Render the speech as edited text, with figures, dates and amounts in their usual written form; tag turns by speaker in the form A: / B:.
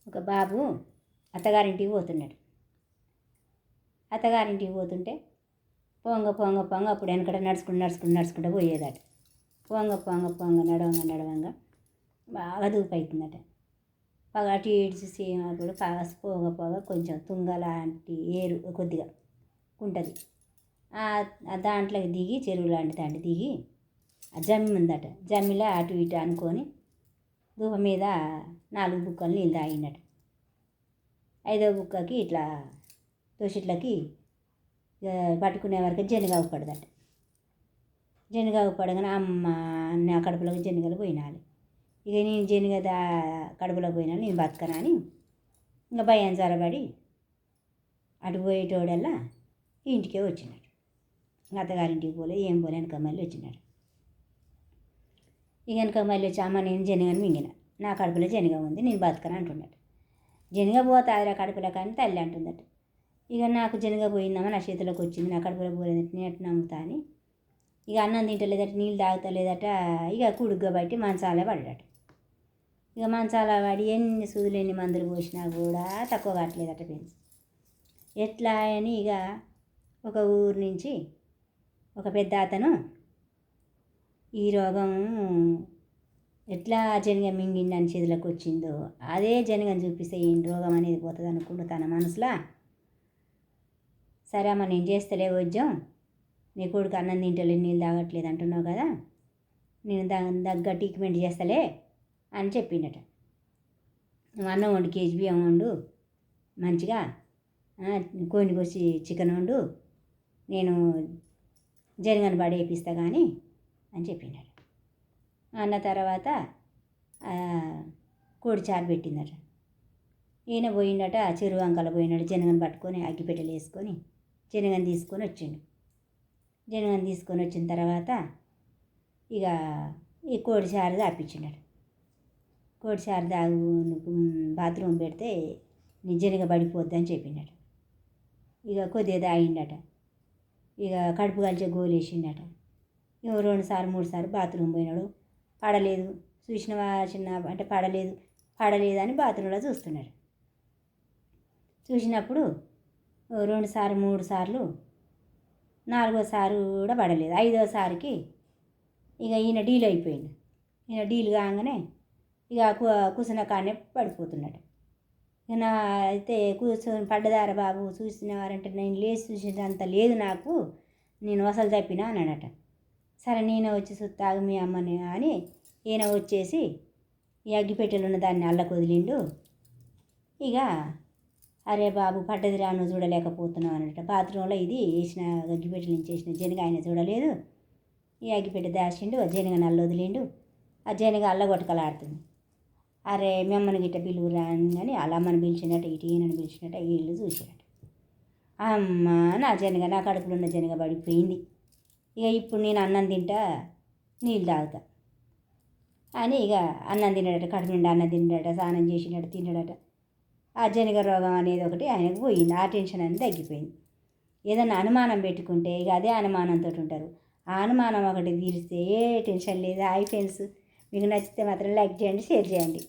A: ఒక బాబు అత్తగారింటికి పోతున్నాడు. అత్తగారింటికి పోతుంటే పొంగ పొంగ పొంగ అప్పుడు వెనకట నడుచుకుంటూ పోయేదట. పొంగ పొంగ పొంగ నడవంగా బాగా దూపు అవుతుందట. బాగా అటు ఇటు చూసి కూడా పోగ పోగ కొంచెం తుంగ లాంటి ఏరు కొద్దిగా ఉంటుంది. దాంట్లోకి దిగి చెరువు లాంటి దాంట్లో దిగి జమ్మి ఉందట. జమ్మిలో అటు ఇటు అనుకొని దూప మీద 4 బుక్కలు నీళ్ళు తాగిందట. 5వ బుక్కకి ఇట్లా తోసిట్లకి పట్టుకునే వరకు జనగావు పడదట. జనగావు పడగానే అమ్మ నా కడుపులోకి జనగలు పోయినాలి. ఇక నేను జనగ కడుపులోకి పోయినా నేను బతకనని ఇంకా భయం జరబడి అటు పోయేటోడల్లా ఇంటికే వచ్చినాడు. అత్తగారింటికి పోలే ఏం పోలే వెనక మళ్ళీ వచ్చినాడు. ఇక వెనక మళ్ళీ వచ్చి అమ్మ నేను జనగని మింగిన, నా కడుపులో జనగ ఉంది నేను బతకను అంటున్నాడు. జనగ పోతే ఆదిరా కడుపులో కానీ తల్లి అంటుందట. ఇక నాకు జనగ పోయిందమ్మా నా చేతిలోకి వచ్చింది, నా కడుపులో పోలేదట, నేను ఎట్లా నమ్ముతా అని ఇక అన్నం తింటలేదట, నీళ్ళు తాగుతలేదట. ఇక కుడుగ్గా బట్టి మంచాలే పడ్డాడు. ఇక మంచాల పడి ఎన్ని సూదులు ఎన్ని మందులు పోసినా కూడా తక్కువ కావట్లేదట ఫ్రెండ్స్. ఎట్లా అని ఇక ఒక ఊరు నుంచి ఒక పెద్ద అతను ఈ రోగం ఎట్లా జనగ మింగిందని చేతులకు వచ్చిందో అదే జనగని చూపిస్తే ఈ రోగం అనేది పోతుంది అనుకుంటూ తన మనసులో, సరే అమ్మ నేను చేస్తలే వైద్యం, నీ కొడుకు అన్నం తింటలే నీళ్ళు తాగట్లేదు అంటున్నావు కదా, నేను దాని దగ్గర ట్రీట్మెంట్ చేస్తలే అని చెప్పిండట. నువ్వు అన్నం వండు, కేజీ బియ్యం వండు, మంచిగా కోడిని కోసి చికెన్ వండు, నేను జనగని పడేపిస్తా కానీ అని చెప్పిండట. అన్న తర్వాత కోడి చారు పెట్టిందట. ఈయన పోయిండట చెరువు అంకల పోయినాడు. జనగని పట్టుకొని అగ్గిపెట్టెలు వేసుకొని జనగని తీసుకొని వచ్చిండు. జనగని తీసుకొని వచ్చిన తర్వాత ఇక ఈ కోడి చారు తాపించిండట. కోడి చారు తాగు, బాత్రూమ్ పెడితే నీ జనగ పడిపోద్దని చెప్పిండట. ఇక కొద్దిగా తాగిండట. ఇక కడుపు కలిచే గోలేసిండట. ఇక 2 సార్లు 3 సార్లు బాత్రూమ్ పోయినాడు. పడలేదు, చూసినవా చిన్న అంటే పడలేదు అని బాత్రూంలో చూస్తున్నాడు. చూసినప్పుడు 2 సార్లు 3 సార్లు 4వసారి కూడా పడలేదు. 5వసారికి ఇక ఈయన డీల్ అయిపోయింది. ఈయన డీల్ కాగానే ఇక కూర్చున్న కాడనే పడిపోతున్నాడు. ఇక అయితే కూర్చొని పడ్డదార బాబు చూసినవారంటే నేను లేచి చూసినంత లేదు నాకు, నేను అసలు తప్పినా అన్నాడట. సరే నేనే వచ్చి సుత్తాగు మీ అమ్మని అని ఈయన వచ్చేసి ఈ అగ్గిపెట్టెలు ఉన్న దాన్ని అల్లకు వదిలిండు. ఇక అరే బాబు పడ్డది రాను చూడలేకపోతున్నావు అన్నట. బాత్రూంలో ఇది వేసిన అగ్గిపెట్టెల నుంచి వేసిన జనగ ఆయన చూడలేదు. ఈ అగ్గిపెట్టె దాచిండు, ఆ జనగ నల్ల వదిలిండు. ఆ జనగ అల్లగొట్టకలాడుతుంది. అరే మీ అమ్మని గిట్ట పిలువు రాని వాళ్ళ అమ్మని పిలిచినట్ట, ఇటు ఈయనని పిలిచినట్ట వీళ్ళు చూసినట్టు. అమ్మ నా జనగ, నా కడుపులో ఉన్న జనగ పడిపోయింది, ఇక ఇప్పుడు నేను అన్నం తింటా నీళ్ళు తాగుతా అని ఇక అన్నం తిన్నాడట. కడుపు నిండా అన్నం తిన్నాడట, స్నానం చేసినట్టు తిన్నాడట. ఆ జనగ రోగం అనేది ఒకటి ఆయనకు పోయింది. ఆ టెన్షన్ అనేది తగ్గిపోయింది. ఏదన్నా అనుమానం పెట్టుకుంటే ఇక అదే అనుమానంతో ఉంటారు. ఆ అనుమానం ఒకటి తీరిస్తే ఏ టెన్షన్ లేదు. హాయ్ ఫ్రెండ్స్, మీకు నచ్చితే మాత్రం లైక్ చేయండి, షేర్ చేయండి.